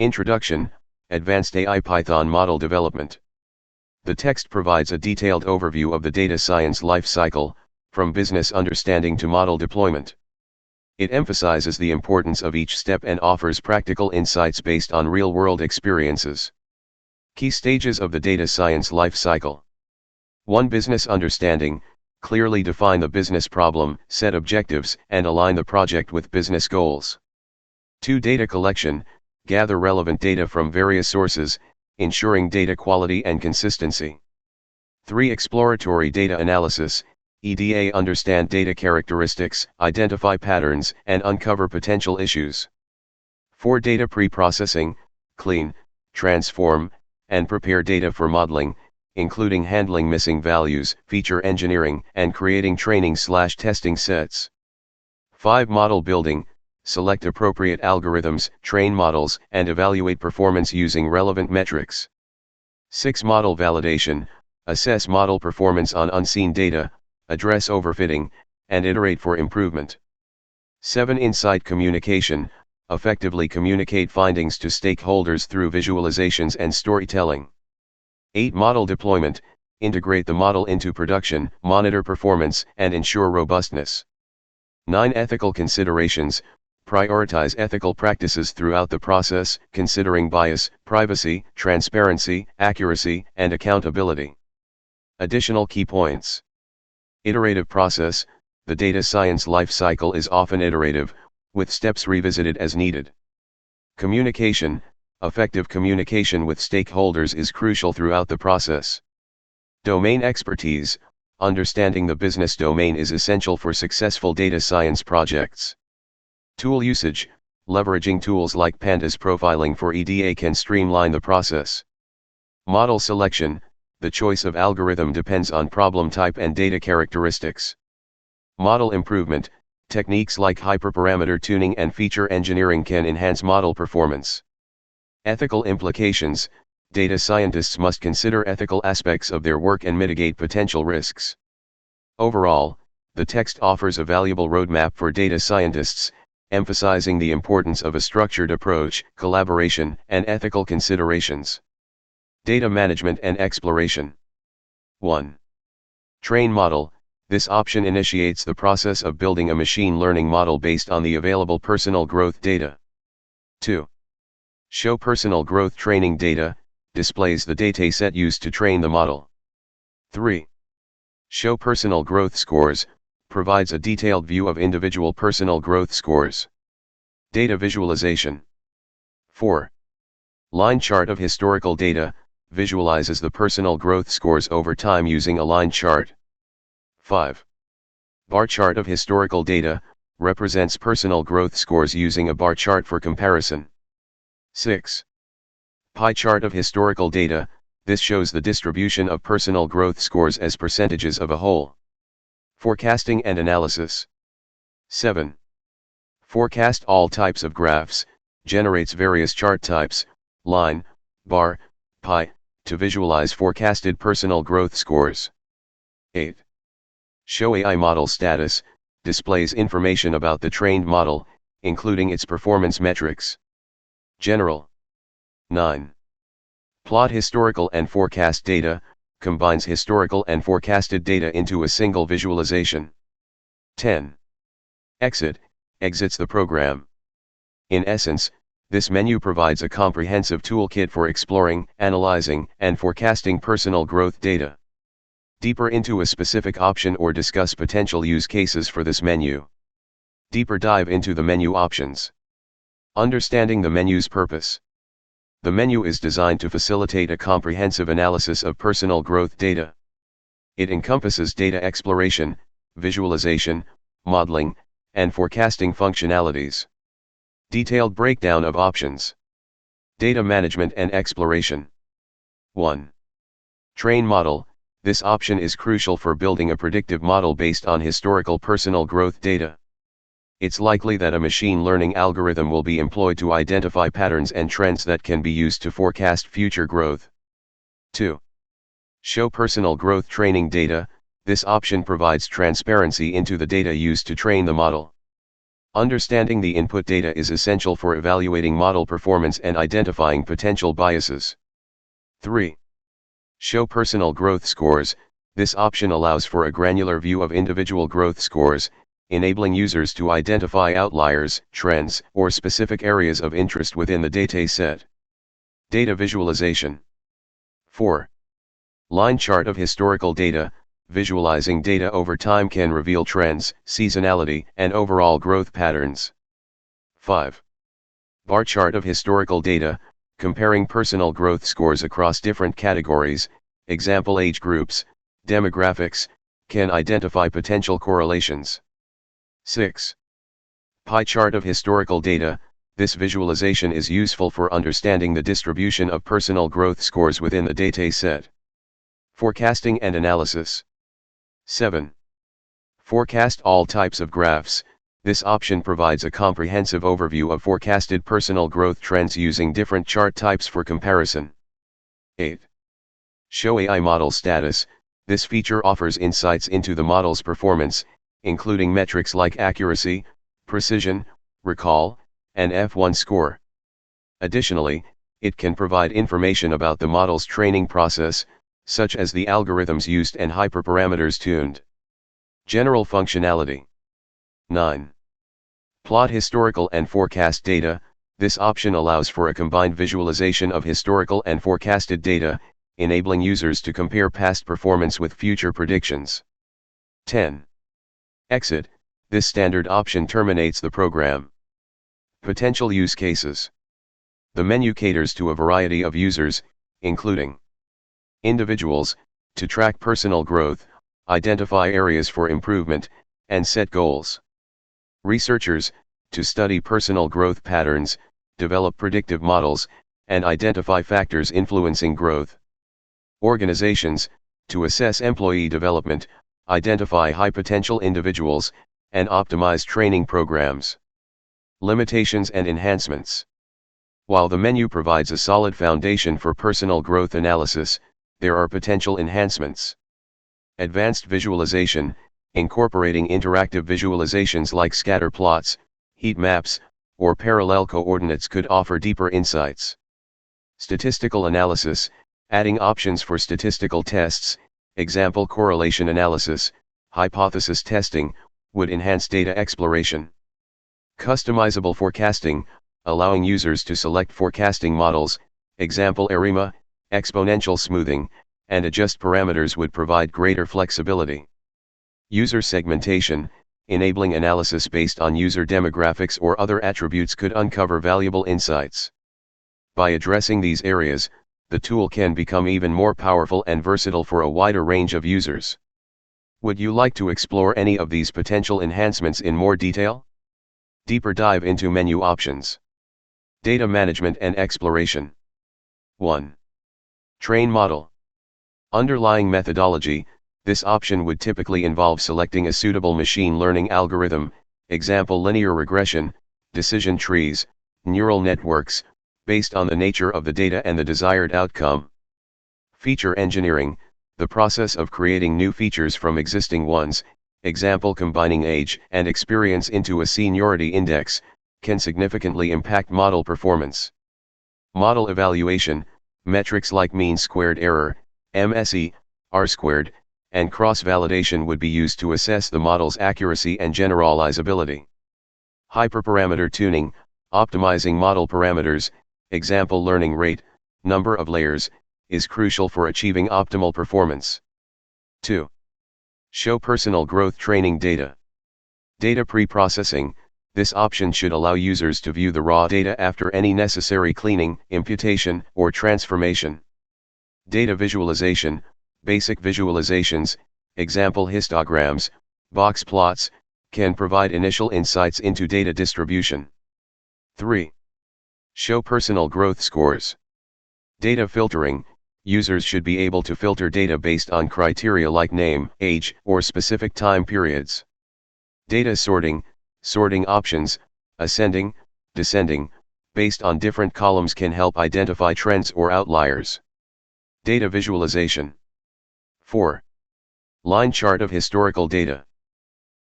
Introduction, Advanced AI Python Model Development. The text provides a detailed overview of the data science life cycle, from business understanding to model deployment. It emphasizes the importance of each step and offers practical insights based on real-world experiences. Key stages of the data science life cycle. 1. Business understanding. Clearly define the business problem, set objectives, and align the project with business goals. 2. Data collection. Gather relevant data from various sources, ensuring data quality and consistency. 3. Exploratory data analysis. EDA. Understand data characteristics, identify patterns, and uncover potential issues. 4. Data pre-processing. Clean, transform, and prepare data for modeling, including handling missing values, feature engineering, and creating training/testing sets. 5. Model building. Select appropriate algorithms, train models, and evaluate performance using relevant metrics. 6. Model validation. Assess model performance on unseen data, address overfitting, and iterate for improvement. 7. Insight communication. Effectively communicate findings to stakeholders through visualizations and storytelling. 8. Model deployment. Integrate the model into production, monitor performance, and ensure robustness. 9. Ethical considerations. Prioritize ethical practices throughout the process, considering bias, privacy, transparency, accuracy, and accountability. Additional key points. Iterative process. The data science life cycle is often iterative, with steps revisited as needed. Communication. Effective communication with stakeholders is crucial throughout the process. Domain expertise. Understanding the business domain is essential for successful data science projects. Tool usage. Leveraging tools like Pandas profiling for EDA can streamline the process. Model selection. The choice of algorithm depends on problem type and data characteristics. Model improvement. Techniques like hyperparameter tuning and feature engineering can enhance model performance. Ethical implications. Data scientists must consider ethical aspects of their work and mitigate potential risks. Overall, the text offers a valuable roadmap for data scientists, emphasizing the importance of a structured approach, collaboration, and ethical considerations. Data management and exploration. 1. Train model. This option initiates the process of building a machine learning model based on the available personal growth data. 2. Show personal growth training data. Displays the dataset used to train the model. 3. Show personal growth scores. Provides a detailed view of individual personal growth scores. Data visualization. 4. Line chart of historical data. Visualizes the personal growth scores over time using a line chart. 5. Bar chart of historical data. Represents personal growth scores using a bar chart for comparison. 6. Pie chart of historical data. This shows the distribution of personal growth scores as percentages of a whole. Forecasting and analysis. 7. Forecast all types of graphs. Generates various chart types, line, bar, pie, to visualize forecasted personal growth scores. 8. Show AI model status. Displays information about the trained model, including its performance metrics. General. 9. Plot historical and forecast data. Combines historical and forecasted data into a single visualization. 10. Exit. Exits the program. In essence, this menu provides a comprehensive toolkit for exploring, analyzing, and forecasting personal growth data. Deeper into a specific option or discuss potential use cases for this menu. Deeper dive into the menu options. Understanding the menu's purpose. The menu is designed to facilitate a comprehensive analysis of personal growth data. It encompasses data exploration, visualization, modeling, and forecasting functionalities. Detailed breakdown of options. Data management and exploration. 1. Train model. This option is crucial for building a predictive model based on historical personal growth data. It's likely that a machine learning algorithm will be employed to identify patterns and trends that can be used to forecast future growth. 2. Show personal growth training data. This option provides transparency into the data used to train the model. Understanding the input data is essential for evaluating model performance and identifying potential biases. 3. Show personal growth scores. This option allows for a granular view of individual growth scores, enabling users to identify outliers, trends, or specific areas of interest within the dataset. Data visualization. 4. Line chart of historical data. Visualizing data over time can reveal trends, seasonality, and overall growth patterns. 5. Bar chart of historical data. Comparing personal growth scores across different categories, example age groups, demographics, can identify potential correlations. 6. Pie chart of historical data. This visualization is useful for understanding the distribution of personal growth scores within the dataset. Forecasting and analysis. 7. Forecast all types of graphs. This option provides a comprehensive overview of forecasted personal growth trends using different chart types for comparison. 8. Show AI model status. This feature offers insights into the model's performance, including metrics like accuracy, precision, recall, and F1 score. Additionally, it can provide information about the model's training process, such as the algorithms used and hyperparameters tuned. General functionality. 9. Plot historical and forecast data. This option allows for a combined visualization of historical and forecasted data, enabling users to compare past performance with future predictions. 10. Exit. This standard option terminates the program. Potential use cases. The menu caters to a variety of users, including individuals, to track personal growth, identify areas for improvement, and set goals. Researchers, to study personal growth patterns, develop predictive models, and identify factors influencing growth. Organizations, to assess employee development, identify high-potential individuals, and optimize training programs. Limitations and enhancements. While the menu provides a solid foundation for personal growth analysis, there are potential enhancements. Advanced visualization, incorporating interactive visualizations like scatter plots, heat maps, or parallel coordinates could offer deeper insights. Statistical analysis, adding options for statistical tests, example correlation analysis, hypothesis testing, would enhance data exploration. Customizable forecasting, allowing users to select forecasting models, example ARIMA, exponential smoothing, and adjust parameters would provide greater flexibility. User segmentation, enabling analysis based on user demographics or other attributes could uncover valuable insights. By addressing these areas, the tool can become even more powerful and versatile for a wider range of users. Would you like to explore any of these potential enhancements in more detail? Deeper dive into menu options. Data management and exploration. 1. Train model. Underlying methodology. This option would typically involve selecting a suitable machine learning algorithm, example linear regression, decision trees, neural networks, based on the nature of the data and the desired outcome. Feature engineering, the process of creating new features from existing ones, example combining age and experience into a seniority index, can significantly impact model performance. Model evaluation, metrics like mean squared error, MSE, R-squared, and cross-validation would be used to assess the model's accuracy and generalizability. Hyperparameter tuning, optimizing model parameters, example learning rate, number of layers, is crucial for achieving optimal performance. 2. Show personal growth training data. Data pre-processing, this option should allow users to view the raw data after any necessary cleaning, imputation, or transformation. Data visualization, basic visualizations, example histograms, box plots, can provide initial insights into data distribution. 3. Show personal growth scores. Data filtering, users should be able to filter data based on criteria like name, age, or specific time periods. Data sorting, sorting options, ascending, descending, based on different columns can help identify trends or outliers. Data visualization. 4. Line chart of historical data.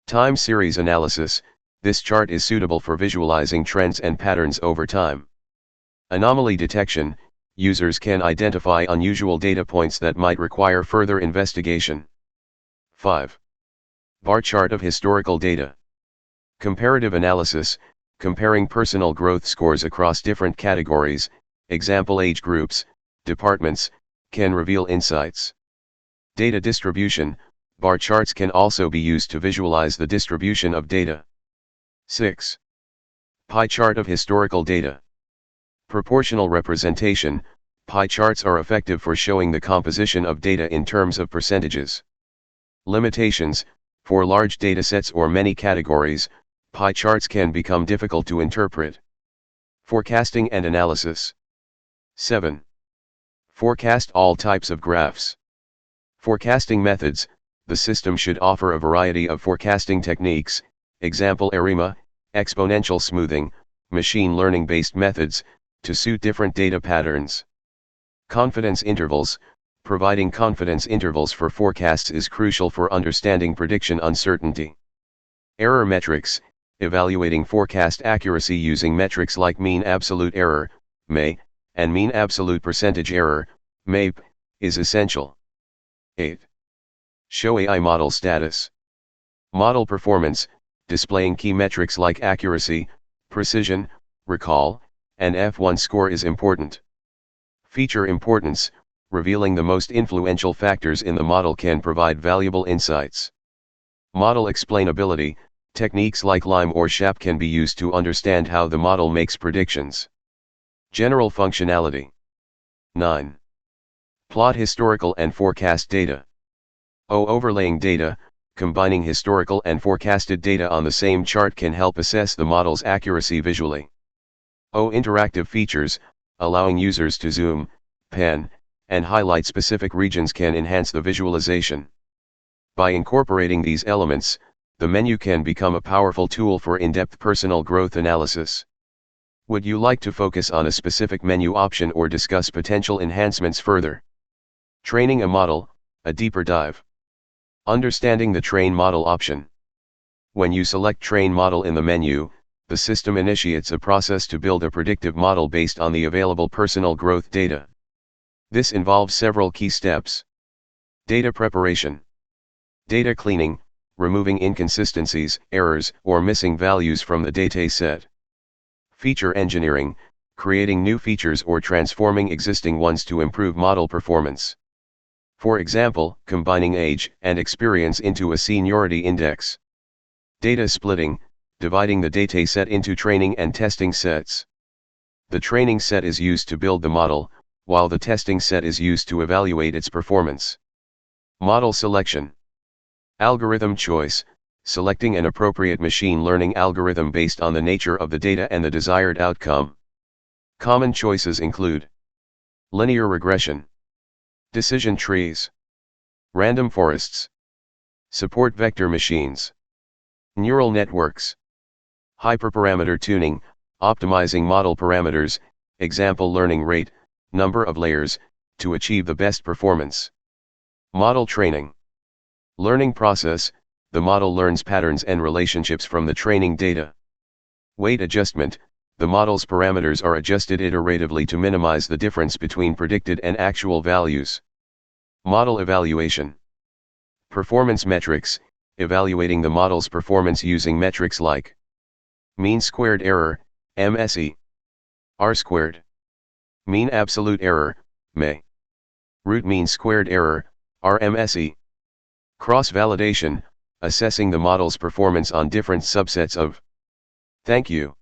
Time series analysis, This chart is suitable for visualizing trends and patterns over time. Anomaly detection, users can identify unusual data points that might require further investigation. 5. Bar chart of historical data. Comparative analysis, comparing personal growth scores across different categories, example age groups, departments, can reveal insights. Data distribution, bar charts can also be used to visualize the distribution of data. 6. Pie chart of historical data. Proportional representation, pie charts are effective for showing the composition of data in terms of percentages. Limitations, for large datasets or many categories, pie charts can become difficult to interpret. Forecasting and analysis. 7. Forecast all types of graphs. Forecasting methods, the system should offer a variety of forecasting techniques, example ARIMA, exponential smoothing, machine learning based methods, to suit different data patterns. Confidence intervals, providing confidence intervals for forecasts is crucial for understanding prediction uncertainty. Error metrics, evaluating forecast accuracy using metrics like mean absolute error, MEA, and mean absolute percentage error, MEAP, is essential. 8. Show AI model status. Model performance, displaying key metrics like accuracy, precision, recall, and F1 score is important. Feature importance, revealing the most influential factors in the model can provide valuable insights. Model explainability, techniques like LIME or SHAP can be used to understand how the model makes predictions. General functionality. 9. Plot historical and forecast data. Overlaying data, combining historical and forecasted data on the same chart can help assess the model's accuracy visually. Interactive features, allowing users to zoom, pan, and highlight specific regions can enhance the visualization. By incorporating these elements, the menu can become a powerful tool for in-depth personal growth analysis. Would you like to focus on a specific menu option or discuss potential enhancements further? Training a model, a deeper dive. Understanding the Train Model option. When you select Train Model in the menu, the system initiates a process to build a predictive model based on the available personal growth data. This involves several key steps. Data preparation. Data cleaning, removing inconsistencies, errors, or missing values from the dataset. Feature engineering, creating new features or transforming existing ones to improve model performance. For example, combining age and experience into a seniority index. Data splitting, dividing the dataset into training and testing sets. The training set is used to build the model, while the testing set is used to evaluate its performance. Model selection. Algorithm choice, selecting an appropriate machine learning algorithm based on the nature of the data and the desired outcome. Common choices include linear regression, decision trees, random forests, support vector machines, neural networks, hyperparameter tuning, optimizing model parameters, example learning rate, number of layers, to achieve the best performance. Model training. Learning process, the model learns patterns and relationships from the training data. Weight adjustment, the model's parameters are adjusted iteratively to minimize the difference between predicted and actual values. Model evaluation. Performance metrics, evaluating the model's performance using metrics like mean squared error, MSE, R-squared, mean absolute error, MEA, root mean squared error, RMSE. Cross-validation, assessing the model's performance on different subsets of. Thank you.